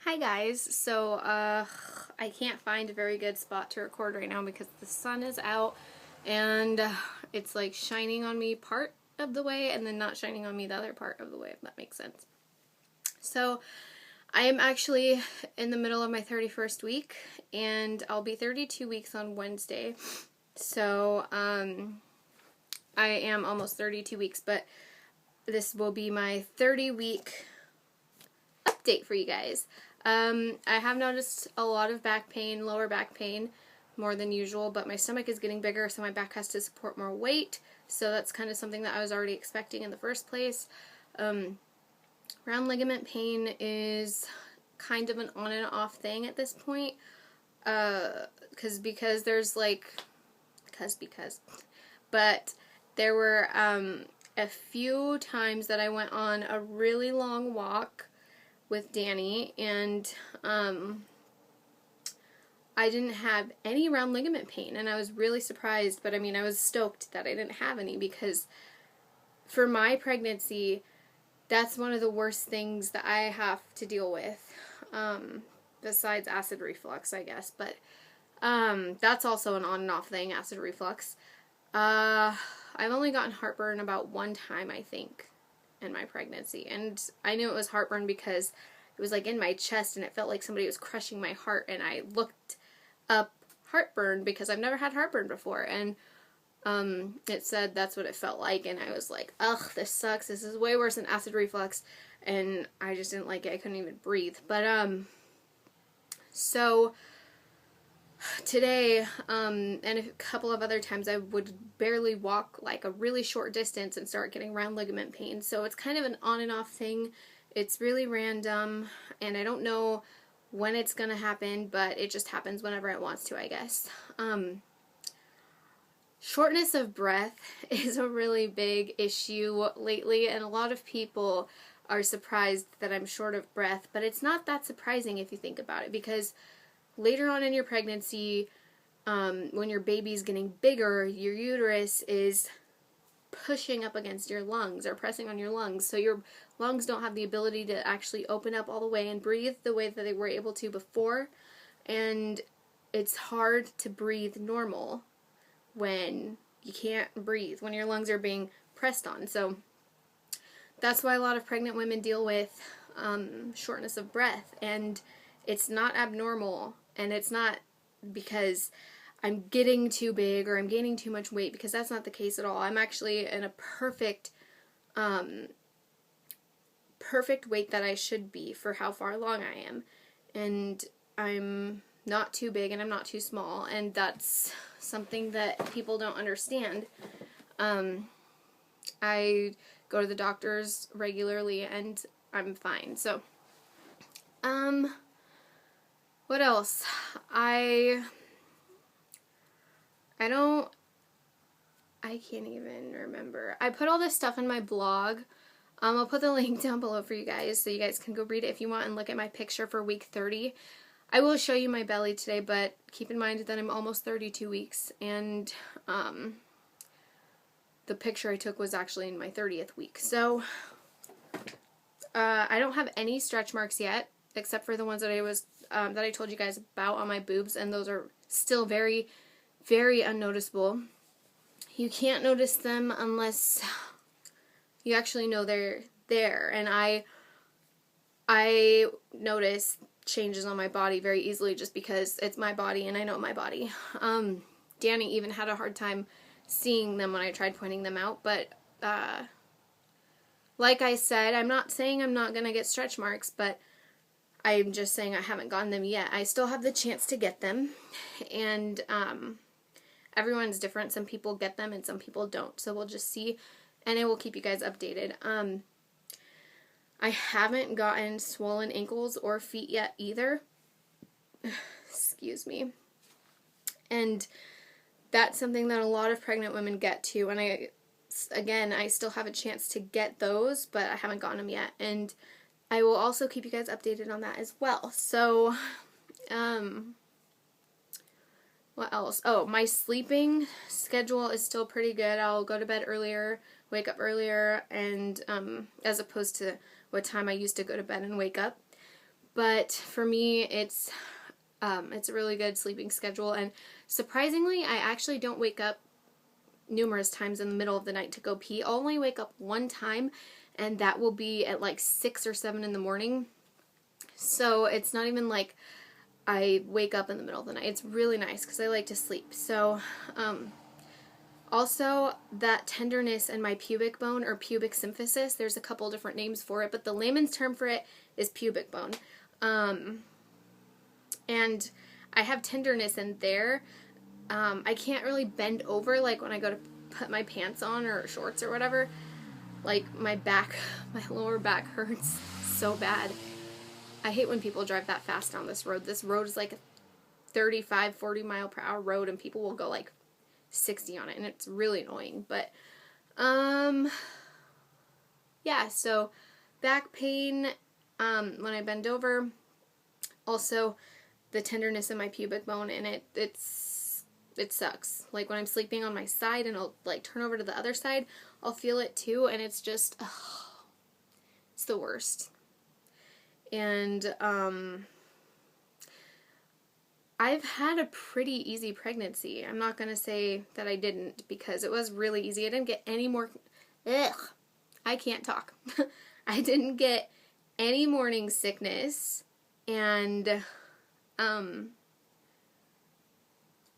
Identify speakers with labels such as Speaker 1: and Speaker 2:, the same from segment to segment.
Speaker 1: Hi guys, I can't find a very good spot to record right now because the sun is out and it's like shining on me part of the way and then not shining on me the other part of the way, if that makes sense. So I am actually in the middle of my 31st week and I'll be 32 weeks on Wednesday. So I am almost 32 weeks, but this will be my 30-week update for you guys. I have noticed a lot of back pain, lower back pain, more than usual, but my stomach is getting bigger, so my back has to support more weight, so that's kind of something that I was already expecting in the first place. Round ligament pain is kind of an on and off thing at this point, because there's like, but there were a few times that I went on a really long walk with Danny, and I didn't have any round ligament pain, and I was really surprised, but I mean, I was stoked that I didn't have any, because for my pregnancy, that's one of the worst things that I have to deal with, besides acid reflux, I guess, but that's also an on and off thing, acid reflux. I've only gotten heartburn about one time, I think, in my pregnancy, and I knew it was heartburn because it was like in my chest and it felt like somebody was crushing my heart, and I looked up heartburn because I've never had heartburn before, and it said that's what it felt like, and I was like, ugh, this sucks, this is way worse than acid reflux, and I just didn't like it. I couldn't even breathe. But so today, and a couple of other times, I would barely walk like a really short distance and start getting round ligament pain. So it's kind of an on and off thing. It's really random, and I don't know when it's gonna happen, but it just happens whenever it wants to, I guess. Shortness of breath is a really big issue lately, and a lot of people are surprised that I'm short of breath, but it's not that surprising if you think about it, because later on in your pregnancy, when your baby's getting bigger, your uterus is pushing up against your lungs or pressing on your lungs, so your lungs don't have the ability to actually open up all the way and breathe the way that they were able to before, and it's hard to breathe normal when you can't breathe, when your lungs are being pressed on. So that's why a lot of pregnant women deal with shortness of breath, and it's not abnormal, and it's not because I'm getting too big or I'm gaining too much weight, because that's not the case at all. I'm actually in a perfect weight that I should be for how far along I am, and I'm not too big and I'm not too small, and that's something that people don't understand. I go to the doctors regularly and I'm fine. So what else? I can't even remember. I put all this stuff in my blog. I'll put the link down below for you guys so you guys can go read it if you want and look at my picture for week 30. I will show you my belly today, but keep in mind that I'm almost 32 weeks, and the picture I took was actually in my 30th week. So I don't have any stretch marks yet, except for the ones that I told you guys about on my boobs, and those are still very, very unnoticeable. You can't notice them unless you actually know they're there, and I notice changes on my body very easily just because it's my body and I know my body. Danny even had a hard time seeing them when I tried pointing them out, but like I said, I'm not saying I'm not gonna get stretch marks, but I'm just saying I haven't gotten them yet. I still have the chance to get them, and everyone's different. Some people get them and some people don't, so we'll just see, and I will keep you guys updated. I haven't gotten swollen ankles or feet yet either. Excuse me. And that's something that a lot of pregnant women get too, and I still have a chance to get those, but I haven't gotten them yet, and I will also keep you guys updated on that as well. So, what else? Oh, my sleeping schedule is still pretty good. I'll go to bed earlier, wake up earlier, and as opposed to what time I used to go to bed and wake up. But for me, it's a really good sleeping schedule, and surprisingly, I actually don't wake up numerous times in the middle of the night to go pee. I'll only wake up one time, and that will be at like 6 or 7 in the morning. So it's not even like I wake up in the middle of the night. It's really nice because I like to sleep. So also that tenderness in my pubic bone, or pubic symphysis, there's a couple different names for it, but the layman's term for it is pubic bone. And I have tenderness in there. I can't really bend over like when I go to put my pants on or shorts or whatever. Like my lower back hurts so bad. I hate when people drive that fast down this road. This road is like a 35, 40 mile per hour road, and people will go like 60 on it, and it's really annoying. But yeah, so back pain when I bend over. Also the tenderness in my pubic bone, and it sucks. Like when I'm sleeping on my side and I'll like turn over to the other side, I'll feel it too, and it's just it's the worst. And I've had a pretty easy pregnancy. I'm not going to say that I didn't, because it was really easy. I didn't get any more I can't talk. I didn't get any morning sickness, and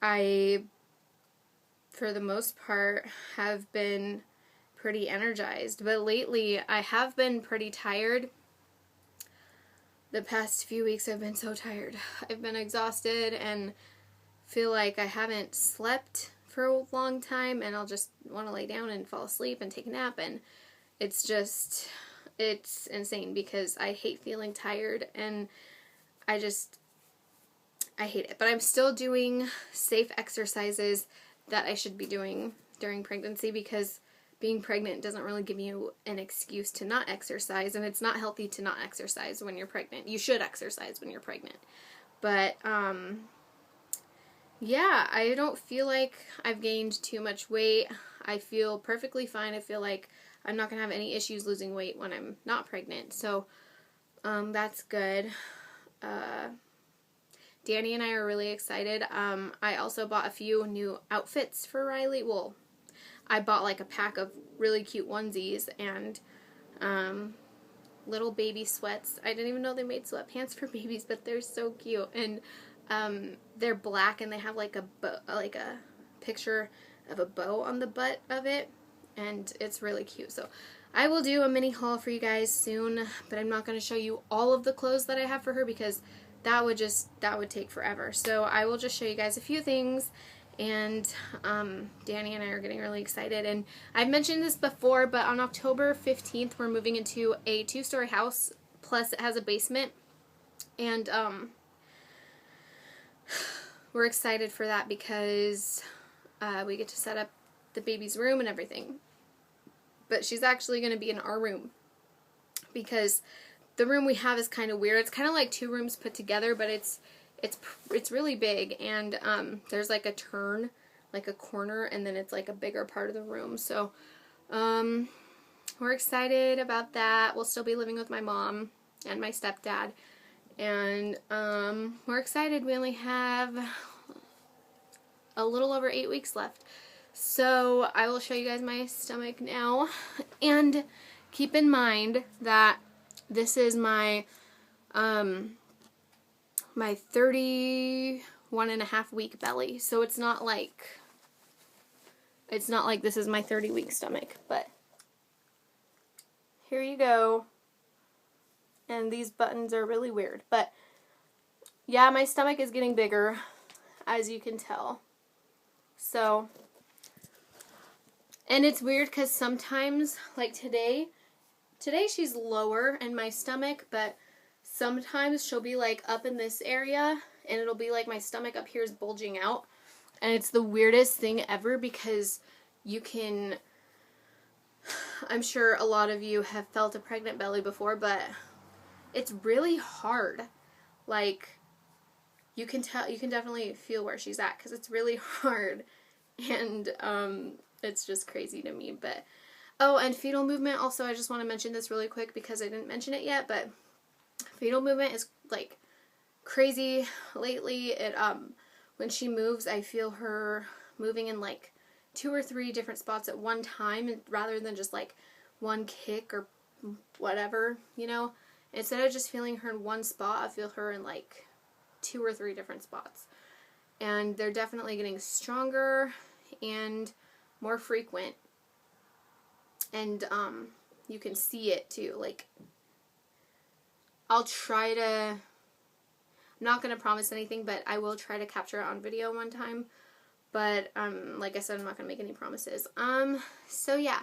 Speaker 1: I, for the most part, have been pretty energized. But lately, I have been pretty tired. The past few weeks, I've been so tired. I've been exhausted and feel like I haven't slept for a long time, and I'll just want to lay down and fall asleep and take a nap, and it's insane because I hate feeling tired, and I hate it. But I'm still doing safe exercises that I should be doing during pregnancy, because being pregnant doesn't really give you an excuse to not exercise, and it's not healthy to not exercise when you're pregnant. You should exercise when you're pregnant. But, yeah, I don't feel like I've gained too much weight. I feel perfectly fine. I feel like I'm not going to have any issues losing weight when I'm not pregnant. So, that's good. Danny and I are really excited. I also bought a few new outfits for Riley. Well, I bought like a pack of really cute onesies and little baby sweats. I didn't even know they made sweatpants for babies, but they're so cute. And they're black, and they have like a picture of a bow on the butt of it, and it's really cute. So I will do a mini haul for you guys soon, but I'm not going to show you all of the clothes that I have for her, because that would take forever. So I will just show you guys a few things. And Danny and I are getting really excited. And I've mentioned this before, but on October 15th, we're moving into a 2-story house, plus it has a basement. And we're excited for that because we get to set up the baby's room and everything. But she's actually going to be in our room, because the room we have is kind of weird. It's kind of like 2 rooms put together, but it's really big, and there's like a turn, like a corner, and then it's like a bigger part of the room. So we're excited about that. We'll still be living with my mom and my stepdad, and we're excited. We only have a little over 8 weeks left. So I will show you guys my stomach now, and keep in mind that this is my my 31.5 week belly. So it's not like this is my 30-week stomach, but here you go. And these buttons are really weird, but yeah, my stomach is getting bigger, as you can tell. So, and it's weird because sometimes, like today she's lower in my stomach, but sometimes she'll be like up in this area, and it'll be like my stomach up here is bulging out. And it's the weirdest thing ever, because I'm sure a lot of you have felt a pregnant belly before, but it's really hard. Like, you can definitely feel where she's at, because it's really hard. And it's just crazy to me. But oh, and fetal movement also, I just want to mention this really quick because I didn't mention it yet, but Fatal movement is like crazy lately. It when she moves, I feel her moving in like 2 or 3 different spots at one time, and rather than just like one kick or whatever, you know. Instead of just feeling her in one spot, I feel her in like 2 or 3 different spots. And they're definitely getting stronger and more frequent. And you can see it too. Like, I'll try to, I'm not going to promise anything, but I will try to capture it on video one time. But like I said, I'm not going to make any promises. So yeah,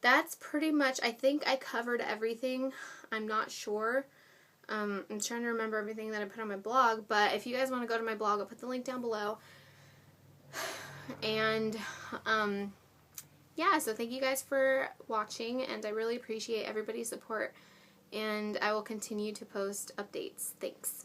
Speaker 1: that's pretty much, I think I covered everything. I'm not sure. I'm trying to remember everything that I put on my blog, but if you guys want to go to my blog, I'll put the link down below. And, yeah, so thank you guys for watching, and I really appreciate everybody's support, and I will continue to post updates. Thanks.